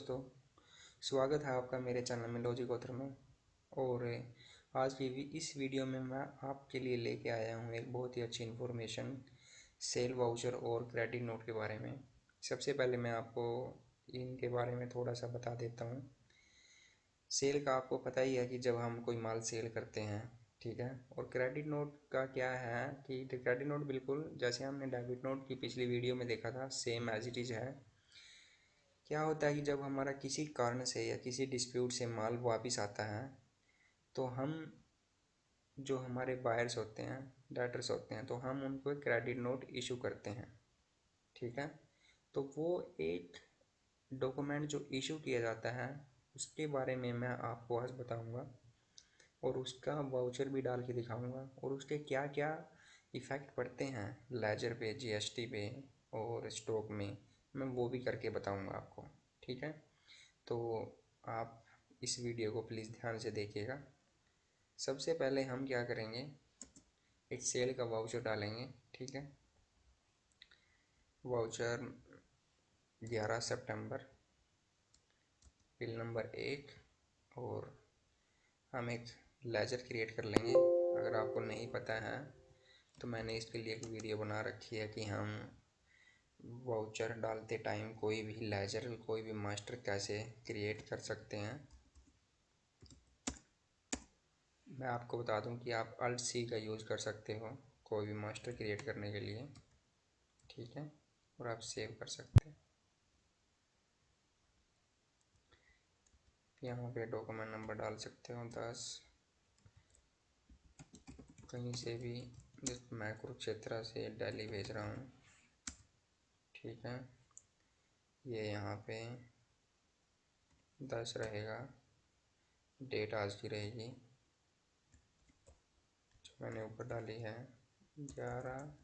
दोस्तों, स्वागत है आपका मेरे चैनल में लॉजिक ऑथर में। और आज की इस वीडियो में मैं आपके लिए लेके आया हूँ एक बहुत ही अच्छी इन्फॉर्मेशन सेल वाउचर और क्रेडिट नोट के बारे में। सबसे पहले मैं आपको इनके बारे में थोड़ा सा बता देता हूँ। सेल का आपको पता ही है कि जब हम कोई माल सेल करते हैं, ठीक है। और क्रेडिट नोट का क्या है कि क्रेडिट नोट बिल्कुल जैसे हमने डेबिट नोट की पिछली वीडियो में देखा था, सेम एज इट इज़ है। क्या होता है कि जब हमारा किसी कारण से या किसी डिस्प्यूट से माल वापस आता है तो हम जो हमारे बायर्स होते हैं, डेटर्स होते हैं, तो हम उनको एक क्रेडिट नोट इशू करते हैं, ठीक है। तो वो एक डॉक्यूमेंट जो इशू किया जाता है उसके बारे में मैं आपको आज बताऊंगा और उसका वाउचर भी डाल के दिखाऊंगा और उसके क्या क्या इफ़ेक्ट पड़ते हैं लेजर पे, जीएसटी पे और स्टॉक में, मैं वो भी करके बताऊंगा आपको, ठीक है। तो आप इस वीडियो को प्लीज़ ध्यान से देखिएगा। सबसे पहले हम क्या करेंगे, एक सेल का वाउचर डालेंगे, ठीक है। वाउचर 11 सितंबर, बिल नंबर 1, और हम एक लेजर क्रिएट कर लेंगे। अगर आपको नहीं पता है तो मैंने इसके लिए एक वीडियो बना रखी है कि हम वाउचर डालते टाइम कोई भी लेजर, कोई भी मास्टर कैसे क्रिएट कर सकते हैं। मैं आपको बता दूं कि आप अल्ट सी का यूज़ कर सकते हो कोई भी मास्टर क्रिएट करने के लिए, ठीक है। और आप सेव कर सकते हैं। यहाँ पे डॉक्यूमेंट नंबर डाल सकते हो 10, कहीं से भी, जैसे मैं कुरुक्षेत्र से दिल्ली भेज रहा हूँ, ठीक है। ये यहाँ पे 10 रहेगा, डेट आज की रहेगी जो मैंने ऊपर डाली है 11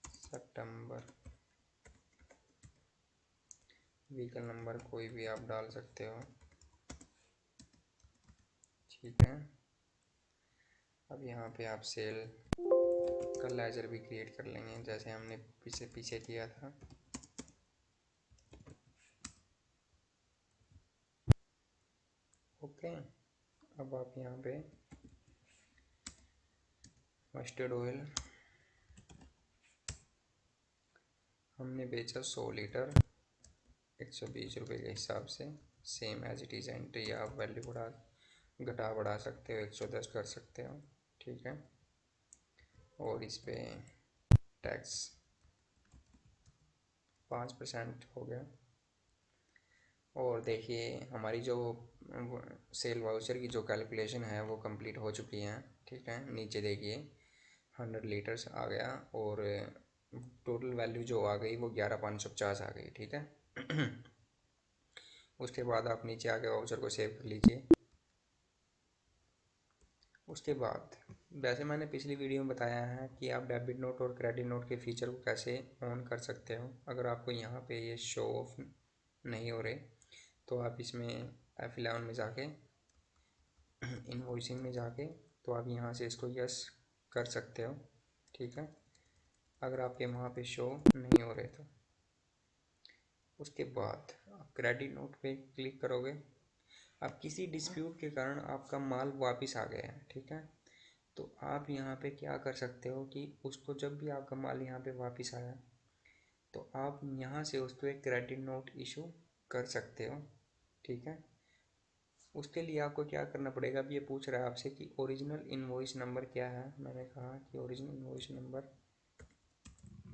सितंबर। व्हीकल नंबर कोई भी आप डाल सकते हो, ठीक है। अब यहाँ पे आप सेल का लेजर भी क्रिएट कर लेंगे जैसे हमने पीछे किया था। ओके, अब आप यहाँ पे मस्टर्ड ऑयल हमने बेचा 100 लीटर 120 रुपये के हिसाब से, same as it is entry. आप वैल्यू घटा बढ़ा सकते हो, 110 कर सकते हो, ठीक है। और इस पे टैक्स 5% हो गया। और देखिए हमारी जो सेल वाउचर की जो कैलकुलेशन है वो कंप्लीट हो चुकी है, ठीक है। नीचे देखिए 100 लीटर्स आ गया और टोटल वैल्यू जो आ गई वो 11,550 आ गई, ठीक है। उसके बाद आप नीचे आके वाउचर को सेव कर लीजिए। उसके बाद वैसे मैंने पिछली वीडियो में बताया है कि आप डेबिट नोट और क्रेडिट नोट के फीचर को कैसे ऑन कर सकते हो। अगर आपको यहाँ पे ये शो ऑफ नहीं हो रहे तो आप इसमें F11 में जाके इनवॉइसिंग में जाके तो आप यहाँ से इसको यस कर सकते हो, ठीक है। अगर आपके वहाँ पे शो नहीं हो रहे तो उसके बाद आप क्रेडिट नोट पे क्लिक करोगे। अब किसी डिस्प्यूट के कारण आपका माल वापस आ गया है, ठीक है। तो आप यहाँ पे क्या कर सकते हो कि उसको जब भी आपका माल यहाँ पे वापस आया तो आप यहाँ से उसको एक क्रेडिट नोट इशू कर सकते हो, ठीक है। उसके लिए आपको क्या करना पड़ेगा, अब ये पूछ रहा है आपसे कि ओरिजिनल इनवॉइस नंबर क्या है। मैंने कहा कि ओरिजिनल इनवॉइस नंबर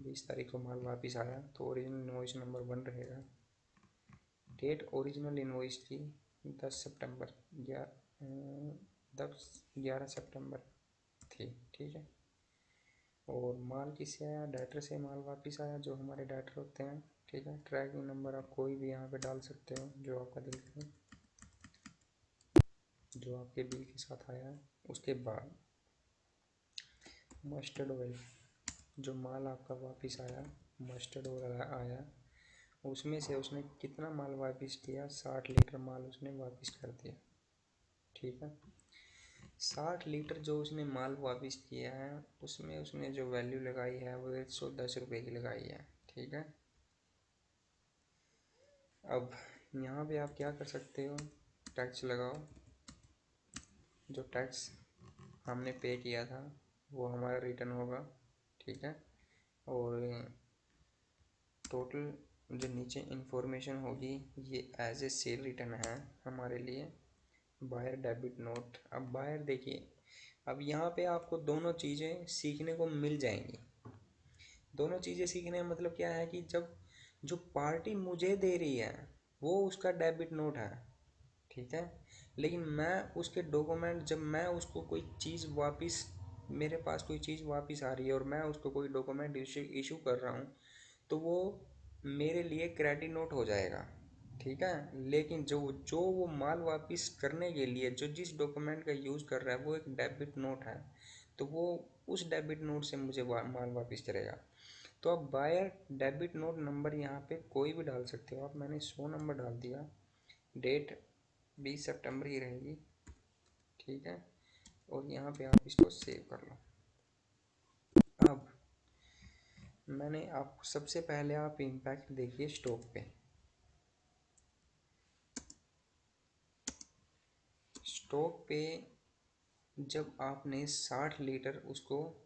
20 तारीख को माल वापस आया तो ओरिजिनल इनवॉइस नंबर 1 रहेगा। डेट ओरिजिनल इनवॉइस थी 10 सितंबर, 11 सितंबर थी, ठीक है। और माल किससे आया, डायरेक्टर से माल वापस आया, जो हमारे डायरेक्टर होते हैं, ठीक है। ट्रैकिंग नंबर आप कोई भी यहाँ पे डाल सकते हो जो आपका दिल करे, जो आपके बिल के साथ आया है। उसके बाद मस्टर्ड ऑयल, जो माल आपका वापस आया, मस्टर्ड ऑयल आया, उसमें से उसने कितना माल वापस किया, 60 लीटर माल उसने वापस कर दिया, ठीक है। 60 लीटर जो उसने माल वापस किया है उसमें उसने जो वैल्यू लगाई है वो 110 रुपये की लगाई है, ठीक है। अब यहाँ पे आप क्या कर सकते हो, टैक्स लगाओ। जो टैक्स हमने पे किया था वो हमारा रिटर्न होगा, ठीक है। और टोटल जो नीचे इंफॉर्मेशन होगी ये एज ए सेल रिटर्न है हमारे लिए। Buyer debit note. अब बायर देखिए, अब यहाँ पे आपको दोनों चीज़ें सीखने को मिल जाएंगी। दोनों चीज़ें सीखने का मतलब क्या है कि जब जो पार्टी मुझे दे रही है वो उसका डेबिट नोट है, ठीक है। लेकिन मैं उसके डॉक्यूमेंट, जब मैं उसको कोई चीज़ वापस, मेरे पास कोई चीज़ वापस आ रही है और मैं उसको कोई डॉक्यूमेंट इशू कर रहा हूँ, तो वो मेरे लिए क्रेडिट नोट हो जाएगा, ठीक है। लेकिन जो जो वो माल वापस करने के लिए जो जिस डॉक्यूमेंट का यूज़ कर रहा है वो एक डेबिट नोट है, तो वो उस डेबिट नोट से मुझे माल वापस करेगा। तो आप बायर डेबिट नोट नंबर यहाँ पे कोई भी डाल सकते हो आप। मैंने 100 नंबर डाल दिया, डेट 20 सितंबर ही रहेगी, ठीक है। और यहाँ पे आप इसको सेव कर लो। अब मैंने आपको सबसे पहले आप इम्पैक्ट देखिए स्टॉक पे। स्टॉक पे जब आपने 60 लीटर उसको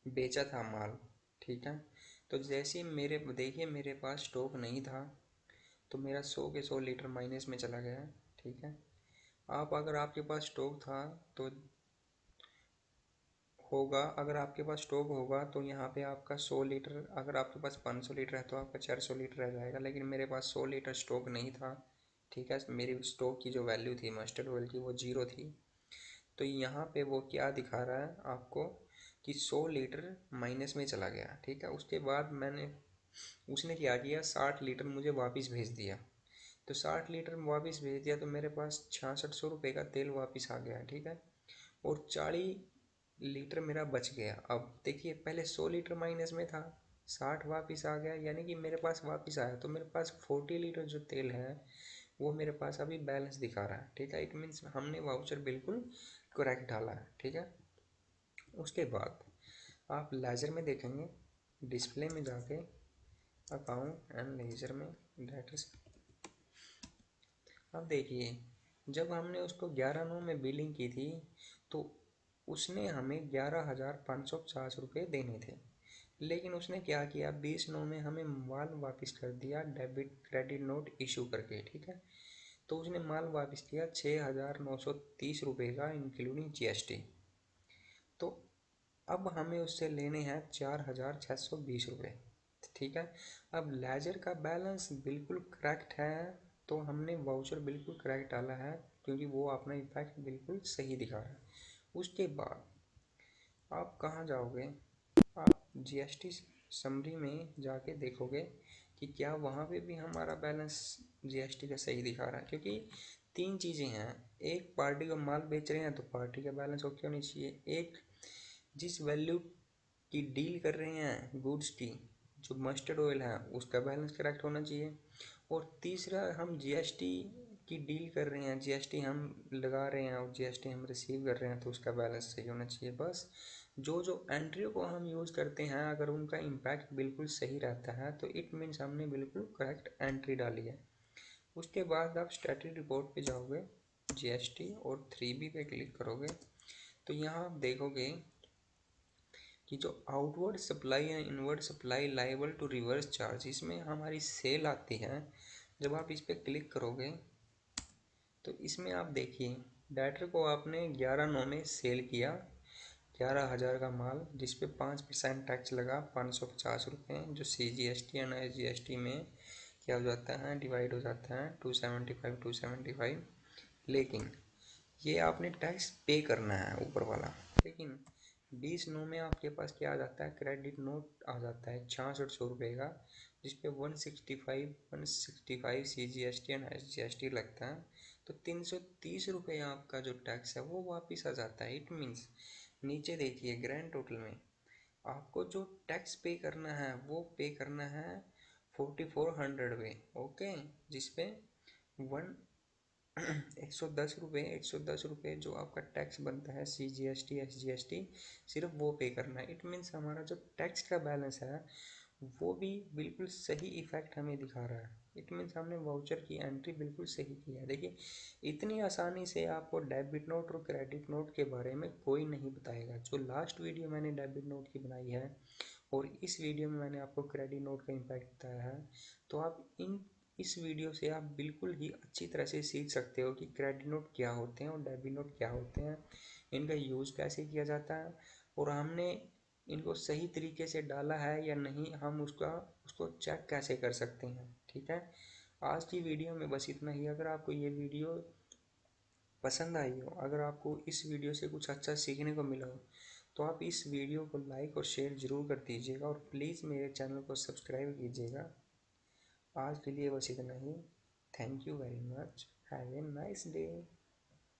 बेचा था माल, ठीक है। तो जैसे मेरे देखिए मेरे पास स्टॉक नहीं था तो मेरा 100 के 100 लीटर माइनस में चला गया, ठीक है। आप अगर आपके पास स्टॉक था तो होगा, अगर आपके पास स्टॉक होगा तो यहाँ पे आपका 100 लीटर, अगर आपके पास 500 लीटर है तो आपका 400 लीटर रह जाएगा। लेकिन मेरे पास 100 लीटर स्टॉक नहीं था, ठीक है। मेरी स्टॉक की जो वैल्यू थी मस्टर्ड ऑयल की वो जीरो थी। तो यहाँ पे वो क्या दिखा रहा है आपको कि 100 लीटर माइनस में चला गया, ठीक है। उसके बाद उसने क्या किया, 60 लीटर मुझे वापस भेज दिया। तो 60 लीटर वापस भेज दिया तो मेरे पास 6600 रुपये का तेल वापस आ गया, ठीक है। और 40 लीटर मेरा बच गया। अब देखिए पहले 100 लीटर माइनस में था, 60 वापस आ गया, यानी कि मेरे पास वापस आया। तो मेरे पास 40 लीटर जो तेल है वो मेरे पास अभी बैलेंस दिखा रहा है, ठीक है। इट मीन्स हमने वाउचर बिल्कुल करेक्ट डाला है, ठीक है। उसके बाद आप लेजर में देखेंगे, डिस्प्ले में जाके अकाउंट एंड लेजर में डेटर्स। अब देखिए जब हमने उसको 11/9 में बिलिंग की थी तो उसने हमें 11,550 रुपये देने थे। लेकिन उसने क्या किया, 20/9 में हमें माल वापस कर दिया डेबिट क्रेडिट नोट इशू करके, ठीक है। तो उसने माल वापस किया 6,930 रुपये का इंक्लूडिंग GST। तो अब हमें उससे लेने हैं 4,620 रुपये, ठीक है। अब लेजर का बैलेंस बिल्कुल करेक्ट है, तो हमने वाउचर बिल्कुल करेक्ट डाला है क्योंकि वो अपना इफेक्ट बिल्कुल सही दिखा रहा है। उसके बाद आप कहाँ जाओगे, आप GST समरी में जाके देखोगे कि क्या वहाँ पे भी हमारा बैलेंस GST का सही दिखा रहा है। क्योंकि तीन चीज़ें हैं, एक पार्टी को माल बेच रहे हैं तो पार्टी का बैलेंस ओके होनी चाहिए, एक जिस वैल्यू की डील कर रहे हैं गुड्स की, जो मस्टर्ड ऑयल है उसका बैलेंस करेक्ट होना चाहिए, और तीसरा हम GST की डील कर रहे हैं, GST हम लगा रहे हैं और GST हम रिसीव कर रहे हैं तो उसका बैलेंस सही होना चाहिए। बस जो जो एंट्री को हम यूज़ करते हैं अगर उनका इम्पैक्ट बिल्कुल सही रहता है तो इट मीन्स हमने बिल्कुल करेक्ट एंट्री डाली है। उसके बाद आप स्टैट्यूटरी रिपोर्ट पे जाओगे, GST और 3B पे क्लिक करोगे तो यहाँ आप देखोगे कि जो आउटवर्ड सप्लाई या inward supply liable to reverse charge, इसमें हमारी सेल आती है। जब आप इस पर क्लिक करोगे तो इसमें आप देखिए डायरेक्टर को आपने 11/9 में सेल किया 11,000 का माल, जिस पे 5% टैक्स लगा 550 रुपये, जो CGST एंड SGST में क्या हो जाता है, डिवाइड हो जाता है 275। लेकिन ये आपने टैक्स पे करना है ऊपर वाला। लेकिन 20/9 में आपके पास क्या आ जाता है, क्रेडिट नोट आ जाता है 6600 रुपये का, जिसपे 165 CGST एंड SGST लगता है। तो 330 रुपये आपका जो टैक्स है वो वापस आ जाता है। इट मीन्स नीचे देखिए ग्रैंड टोटल में आपको जो टैक्स पे करना है वो पे करना है 4400 रुपये, ओके। जिसपे वन 110 रुपये जो आपका टैक्स बनता है CGST SGST, सिर्फ वो पे करना है। इट मीन्स हमारा जो टैक्स का बैलेंस है वो भी बिल्कुल सही इफेक्ट हमें दिखा रहा है। इट मीन्स हमने वाउचर की एंट्री बिल्कुल सही की है। देखिए, इतनी आसानी से आपको डेबिट नोट और क्रेडिट नोट के बारे में कोई नहीं बताएगा। जो लास्ट वीडियो मैंने डेबिट नोट की बनाई है और इस वीडियो में मैंने आपको क्रेडिट नोट का इम्पैक्ट बताया है, तो आप इस वीडियो से आप बिल्कुल ही अच्छी तरह से सीख सकते हो कि क्रेडिट नोट क्या होते हैं और डेबिट नोट क्या होते हैं, इनका यूज़ कैसे किया जाता है और हमने इनको सही तरीके से डाला है या नहीं, हम उसको चेक कैसे कर सकते हैं। ठीक है, आज की वीडियो में बस इतना ही। अगर आपको ये वीडियो पसंद आई हो, अगर आपको इस वीडियो से कुछ अच्छा सीखने को मिला हो, तो आप इस वीडियो को लाइक और शेयर ज़रूर कर दीजिएगा और प्लीज़ मेरे चैनल को सब्सक्राइब कीजिएगा। आज के लिए बस इतना ही। Thank you very much. Have a nice day.